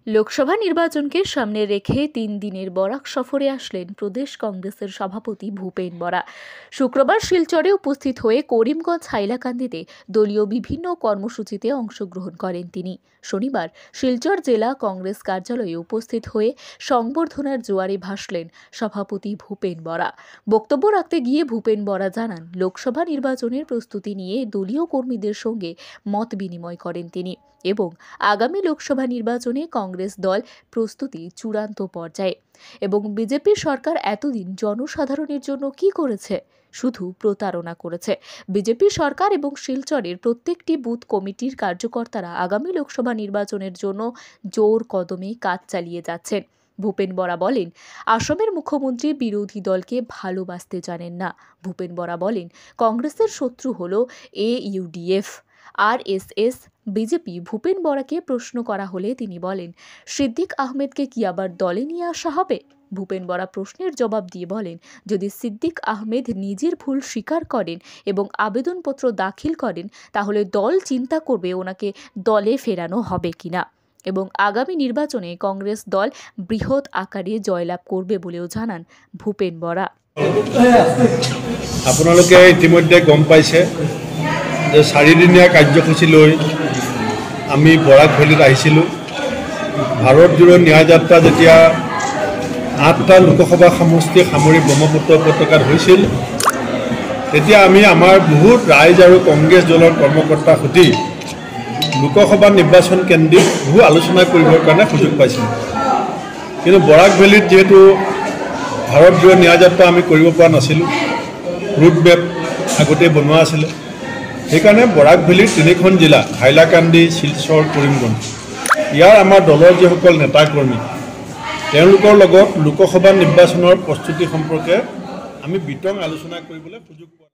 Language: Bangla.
লোকসভা নির্বাচনকে সামনে রেখে ৩ দিনের বরাক সফরে আসলেন প্রদেশ কংগ্রেসের সভাপতি ভূপেন বরা। শুক্রবার শিলচরে উপস্থিত হয়ে করিমগঞ্জ হাইলাকান্দিতে দলীয় বিভিন্ন কর্মসূচিতে অংশগ্রহণ করেন তিনি। শনিবার শিলচর জেলা কংগ্রেস কার্যালয়ে উপস্থিত হয়ে সংবর্ধনার জোয়ারে ভাসলেন সভাপতি ভূপেন বরা। বক্তব্য রাখতে গিয়ে ভূপেন বরা জানান, লোকসভা নির্বাচনের প্রস্তুতি নিয়ে দলীয় কর্মীদের সঙ্গে মত বিনিময় করেন তিনি এবং আগামী লোকসভা নির্বাচনে কংগ্রেস দল প্রস্তুতি চূড়ান্ত পর্যায়ে এবং বিজেপি সরকার এতদিন জনসাধারণের জন্য কি করেছে? শুধু প্রতারণা করেছে। বিজেপি সরকার এবং শিলচরের প্রত্যেকটি বুথ কমিটির কার্যকর্তারা আগামী লোকসভা নির্বাচনের জন্য জোর কদমে কাজ চালিয়ে যাচ্ছেন। ভূপেন বরা বলেন, আসামের মুখ্যমন্ত্রী বিরোধী দলকে ভালোবাসতে জানেন না। ভূপেন বরা বলেন, কংগ্রেসের শত্রু হল AUDF, RSS, বিজেপি। ভূপেন বরাকে প্রশ্ন করা হলে তিনি বলেন, সিদ্দিক আহমেদকে কি আবার দলে নিয়ে আসা হবে? ভূপেন বরা প্রশ্নের জবাব দিয়ে বলেন, যদি সিদ্দিক আহমেদ নিজের ভুল স্বীকার করেন এবং আবেদনপত্র দাখিল করেন, তাহলে দল চিন্তা করবে ওনাকে দলে ফেরানো হবে কিনা এবং আগামী নির্বাচনে কংগ্রেস দল বৃহৎ আকারে জয়লাভ করবে বলেও জানান ভূপেন বরা। আপোনালোকে ইতিমধ্যে গম পাইছে যে 4 দিনীয়া কাৰ্যসূচী লৈ আমি বৰাক ভেলীত আহিছিলোঁ। ভাৰত জোড়ো ন্যায় যাত্ৰা যেতিয়া 8টা লোকসভা সমষ্টি সামৰি ব্ৰহ্মপুত্ৰ উপত্যকাত হৈছিল, তেতিয়া আমি আমাৰ বহুত ৰাইজ আৰু কংগ্ৰেছ দলৰ কৰ্মকৰ্তাৰ সৈতে লোকসভা নিৰ্বাচন কেন্দ্ৰিক বহু আলোচনা কৰিবৰ কাৰণে সুযোগ পাইছিলোঁ। কিন্তু বৰাক ভেলীত যেহেতু ভাৰত জোড়ো ন্যায় যাত্ৰা আমি কৰিব পৰা নাছিলোঁ, ৰুট মেপ আগতে বনোৱা আছিলে, সেইকাৰণে বৰাক ভেলীৰ 3খন জিলা হাইলাকান্দি, শিলচৰ, কৰিমগঞ্জ ইয়াৰ আমাৰ দলৰ যিসকল নেতাকৰ্মী তেওঁলোকৰ লগত লোকসভা নিৰ্বাচনৰ প্ৰস্তুতি সম্পৰ্কে আমি বিতং আলোচনা কৰিবলৈ সুযোগ পাওঁ।